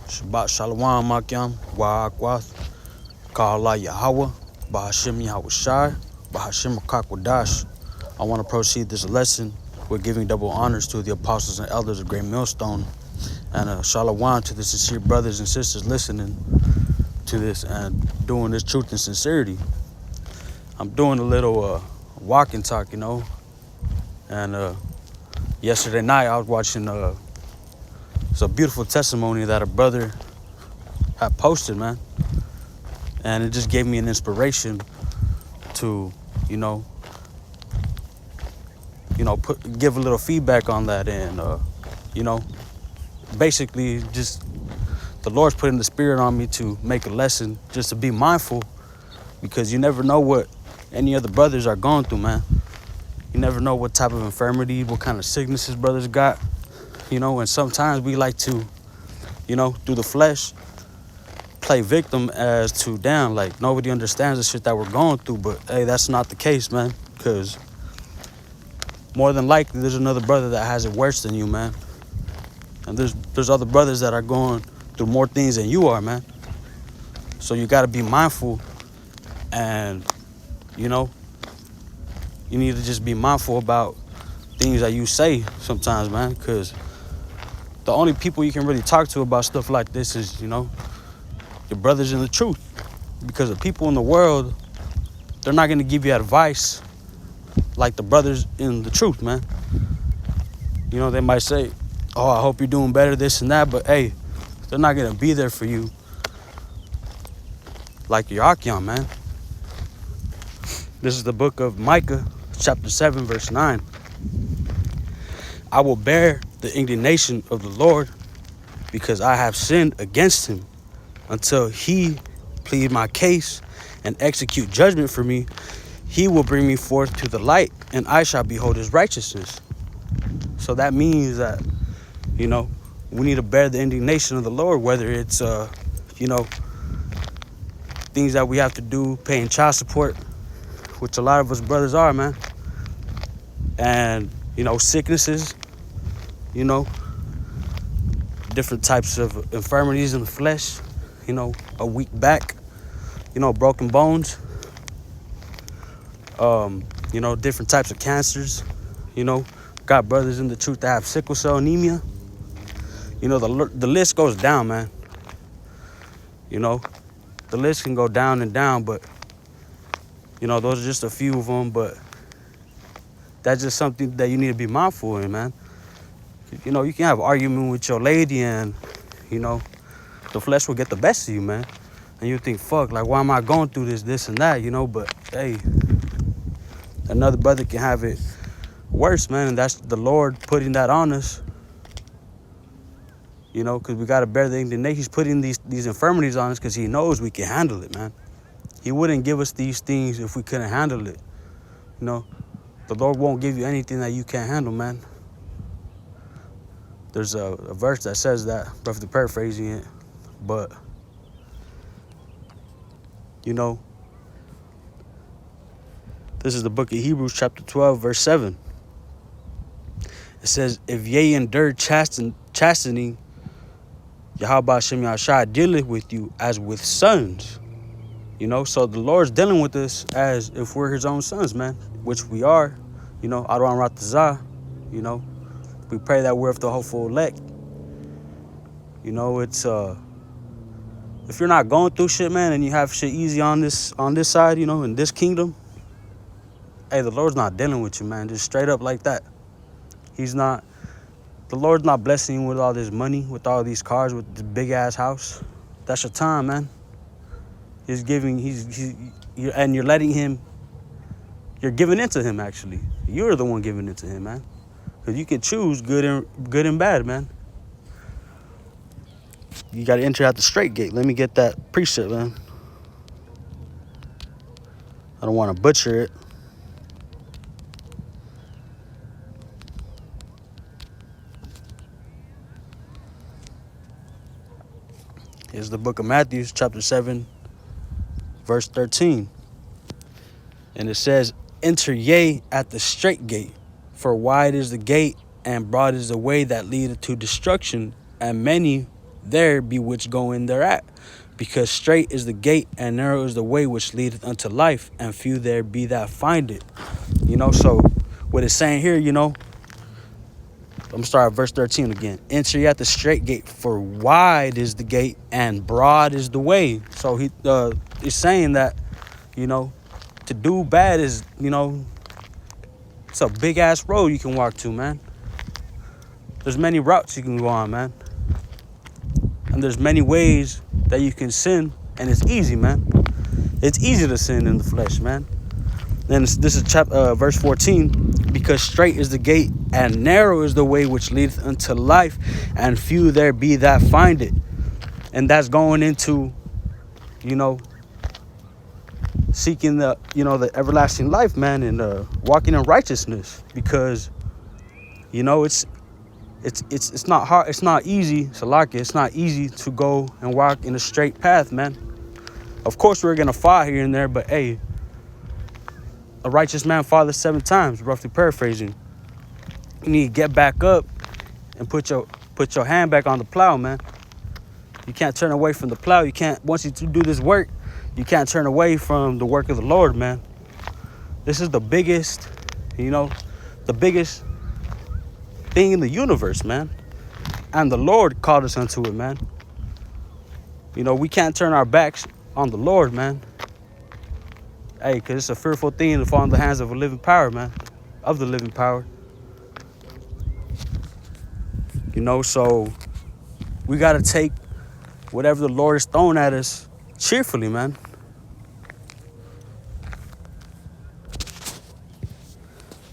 Shabbat Shalom Makyam, Wa'akwath, Ka'Allah Yahweh, Bahashim Yahushai, Bahashim Akakwadash. I want to proceed this lesson with giving double honors to the apostles and elders of Great Millstone, and Shalom to the sincere brothers and sisters listening to this and doing this truth and sincerity. I'm doing a little walk and talk, and yesterday night I was watching it's a beautiful testimony that a brother had posted, man, and it just gave me an inspiration to give a little feedback on that, and basically just the Lord's putting the spirit on me to make a lesson, just to be mindful, because you never know what any other brothers are going through, man. You never know what type of infirmity, what kind of sicknesses brothers got, and sometimes we like to, through the flesh, play victim as to, damn, like nobody understands the shit that we're going through. But hey, that's not the case, man, because more than likely there's another brother that has it worse than you, man. And there's other brothers that are going through more things than you are, man. So you got to be mindful, and you need to just be mindful about things that you say sometimes, man, because the only people you can really talk to about stuff like this is, your brothers in the truth. Because the people in the world, they're not going to give you advice like the brothers in the truth, man. They might say, oh, I hope you're doing better, this and that, but hey, they're not going to be there for you like your Akyam, man. This is the book of Micah, chapter 7, verse 9. I will bear the indignation of the Lord because I have sinned against him. Until he plead my case and execute judgment for me, he will bring me forth to the light, and I shall behold his righteousness. So that means that, we need to bear the indignation of the Lord, whether it's, things that we have to do, paying child support, which a lot of us brothers are, man. And, sicknesses, different types of infirmities in the flesh, a weak back, broken bones, different types of cancers, got brothers in the truth that have sickle cell anemia. The list goes down, man. The list can go down and down, but, those are just a few of them, but that's just something that you need to be mindful in, man. You can have an argument with your lady and, the flesh will get the best of you, man. And you think, fuck, like, why am I going through this and that, But, hey, another brother can have it worse, man. And that's the Lord putting that on us, because we got to bear the indignation. He's putting these infirmities on us because he knows we can handle it, man. He wouldn't give us these things if we couldn't handle it. The Lord won't give you anything that you can't handle, man. There's a verse that says that, roughly paraphrasing it. But, this is the book of Hebrews, chapter 12, verse 7. It says, if ye endure chastening, Yahweh Hashem Yahushai dealeth with you as with sons. So the Lord's dealing with us as if we're his own sons, man, which we are. Adoram Ratazah, we pray that we're of the hopeful elect. It's if you're not going through shit, man, and you have shit easy on this side, in this kingdom, hey, the Lord's not dealing with you, man. Just straight up like that. The Lord's not blessing you with all this money, with all these cars, with this big ass house. That's your time, man. He's giving, and you're letting him, you're giving into him, actually. You're the one giving into him, man. Because you can choose good and bad, man. You got to enter out the straight gate. Let me get that precept, man. I don't want to butcher it. Here's the book of Matthew, chapter 7, verse 13. And it says, enter ye at the straight gate, for wide is the gate, and broad is the way that leadeth to destruction, and many there be which go in thereat. Because straight is the gate and narrow is the way which leadeth unto life, and few there be that find it. So what it's saying here, I'm gonna start at verse 13 again. Enter ye at the straight gate, for wide is the gate and broad is the way. So he's saying that, to do bad is, it's a big ass road you can walk to, man. There's many routes you can go on, man. And there's many ways that you can sin, and it's easy, man. It's easy to sin in the flesh, man. Then this is verse 14. Because straight is the gate and narrow is the way which leadeth unto life, and few there be that find it. And that's going into, seeking the everlasting life, man, and walking in righteousness. Because, it's not hard. It's not easy. Salaki, it's not easy to go and walk in a straight path, man. Of course, we're gonna fall here and there, but hey, a righteous man falleth 7 times, roughly paraphrasing. You need to get back up and put your hand back on the plow, man. You can't turn away from the plow. You can't, once you do this work, you can't turn away from the work of the Lord, man. This is the biggest, the biggest thing in the universe, man. And the Lord called us unto it, man. We can't turn our backs on the Lord, man. Hey, because it's a fearful thing to fall in the hands of a living power, man. Of the living power. So we got to take whatever the Lord is throwing at us cheerfully, man.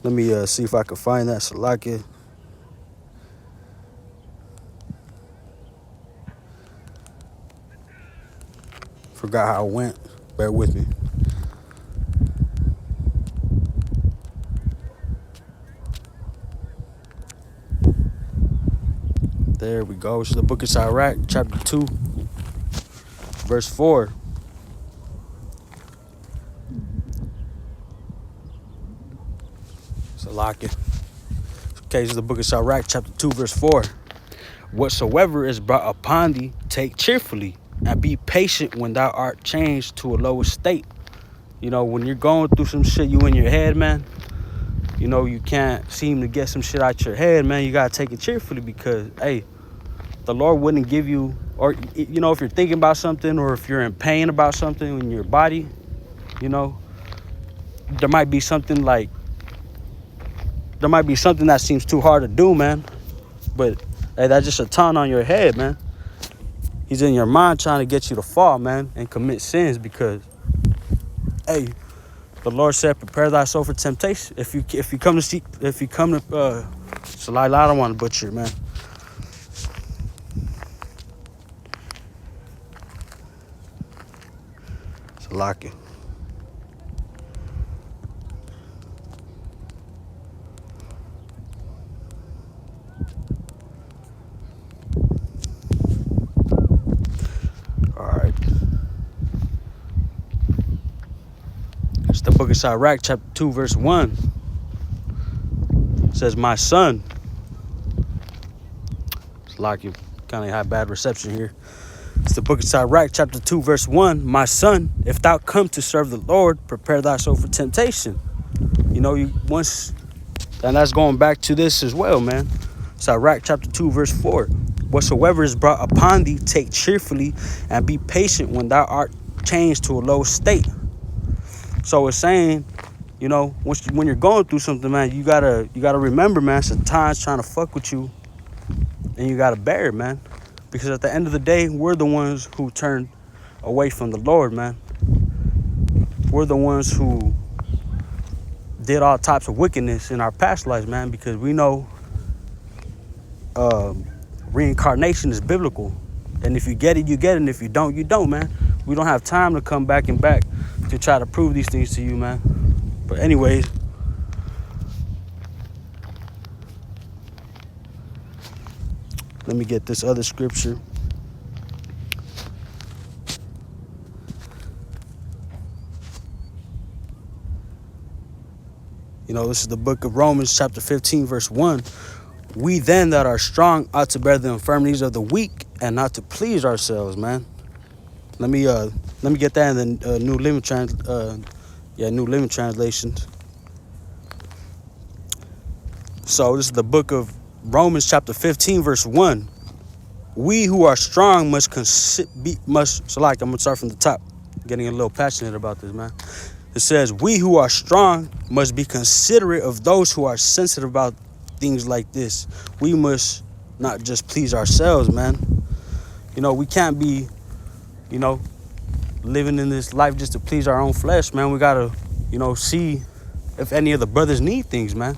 Let me see if I can find that Salakia. Forgot how it went. Bear with me. There we go. It's the book of Sirach, chapter 2, verse 4. Salakia. Okay, this is the book of Sirach, chapter 2, verse 4. Whatsoever is brought upon thee, take cheerfully, and be patient when thou art changed to a lower state. When you're going through some shit, you in your head, man. You can't seem to get some shit out your head, man. You gotta take it cheerfully because, hey, the Lord wouldn't give you, or, if you're thinking about something or if you're in pain about something in your body, there might be something that seems too hard to do, man. But, hey, that's just a taunt on your head, man. He's in your mind trying to get you to fall, man, and commit sins because, hey, the Lord said, prepare thyself for temptation. If you come to Salih, I don't want to butcher it, man. Salaki. All right. It's the book of Sirach, chapter 2, verse 1. It says, my son. Salaki, kind of had bad reception here. It's the book of Sirach, chapter 2, verse 1. My son, if thou come to serve the Lord, prepare thyself for temptation. And that's going back to this as well, man. Sirach, chapter 2, verse 4. Whatsoever is brought upon thee, take cheerfully, and be patient when thou art changed to a low state. So it's saying, when you're going through something, man, you gotta remember, man, sometimes trying to fuck with you, and you gotta bear it, man. Because at the end of the day, we're the ones who turned away from the Lord, man. We're the ones who did all types of wickedness in our past lives, man, because we know reincarnation is biblical. And if you get it, you get it. And if you don't, you don't, man. We don't have time to come back to try to prove these things to you, man. But anyways, let me get this other scripture. This is the book of Romans, chapter 15, verse 1. We then that are strong ought to bear the infirmities of the weak and not to please ourselves, man. Let me get that in the New Living Translations. So this is the book of Romans chapter 15 verse 1. We who are strong I'm gonna start from the top. Getting a little passionate about this, man. It says, we who are strong must be considerate of those who are sensitive about things like this. We must not just please ourselves, man. You know, we can't be, you know, living in this life just to please our own flesh, man. We gotta, you know, see if any of the brothers need things, man.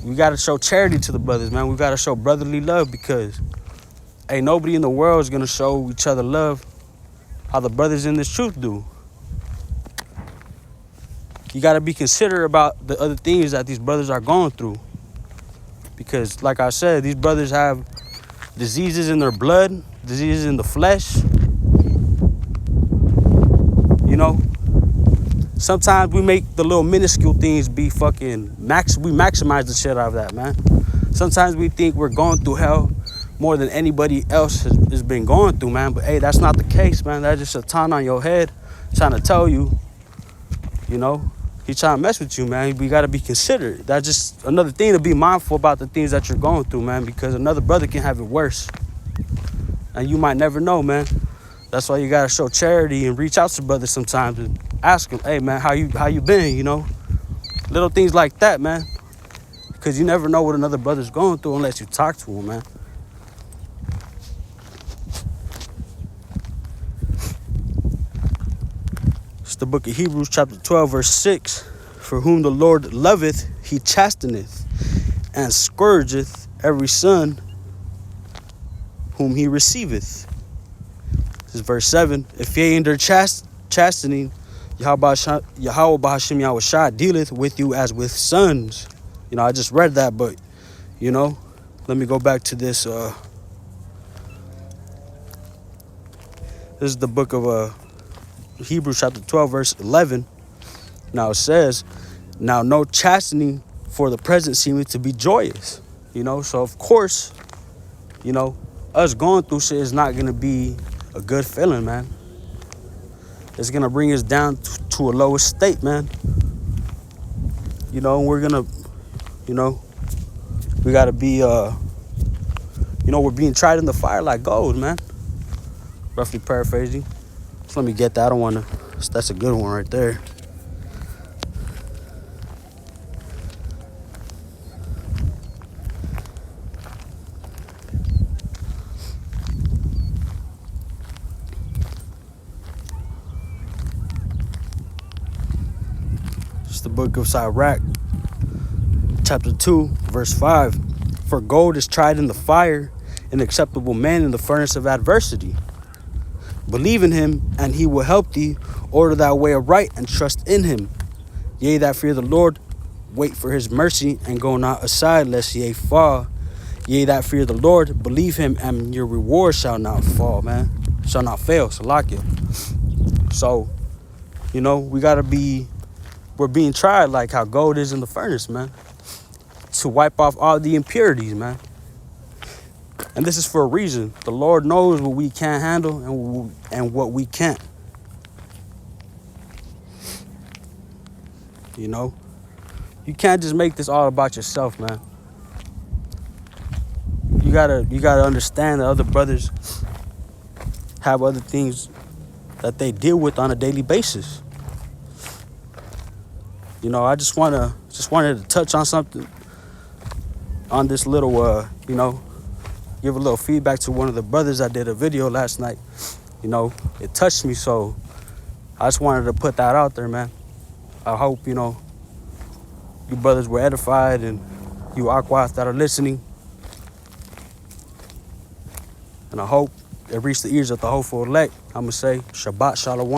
We gotta show charity to the brothers, man. We gotta show brotherly love, because ain't nobody in the world is gonna show each other love how the brothers in this truth do. You gotta be considerate about the other things that these brothers are going through, because like I said, these brothers have diseases in their blood, diseases in the flesh. You know, sometimes we make the little minuscule things be fucking we maximize the shit out of that, man. Sometimes we think we're going through hell more than anybody else has been going through, man. But hey, that's not the case, man. That's just a ton on your head trying to tell you, you know, he's trying to mess with you, man. We got to be considerate. That's just another thing to be mindful about, the things that you're going through, man, because another brother can have it worse. And you might never know, man. That's why you got to show charity and reach out to brothers sometimes and ask them, hey, man, how you been, you know? Little things like that, man. Because you never know what another brother's going through unless you talk to him, man. It's the book of Hebrews chapter 12 verse 6. For whom the Lord loveth, he chasteneth, and scourgeth every son whom he receiveth. This is verse 7. If ye endure chastening, Yahweh B'Hashem Yahushua dealeth with you as with sons. You know, I just read that, but, you know, let me go back to this. This is the book of Hebrews chapter 12 verse 11. Now it says, now no chastening for the present seemeth to be joyous. You know, so of course, you know, us going through shit is not gonna be a good feeling, man. It's gonna bring us down to a lower state, man. You know, we're gonna, you know, we gotta be, you know, we're being tried in the fire like gold, man. Roughly paraphrasing. So let me get that. I don't want to. That's a good one right there. It's the book of Sirach, chapter 2, verse 5. For gold is tried in the fire, an acceptable man in the furnace of adversity. Believe in him, and he will help thee. Order thy way aright, and trust in him. Ye that fear the Lord, wait for his mercy, and go not aside, lest ye fall. Ye that fear the Lord, believe him, and your reward shall not fall, man. Shall not fail, Salakia. So, you know, we're being tried like how gold is in the furnace, man. To wipe off all the impurities, man. And this is for a reason. The Lord knows what we can handle and what we can't. You know, you can't just make this all about yourself, man. You gotta understand that other brothers have other things that they deal with on a daily basis. You know, I just wanted to touch on something on this little, you know, give a little feedback to one of the brothers that did a video last night. You know, it touched me, so I just wanted to put that out there, man. I hope, you know, you brothers were edified, and you Aquas that are listening. And I hope it reached the ears of the hopeful elect. I'm going to say Shabbat Shalom.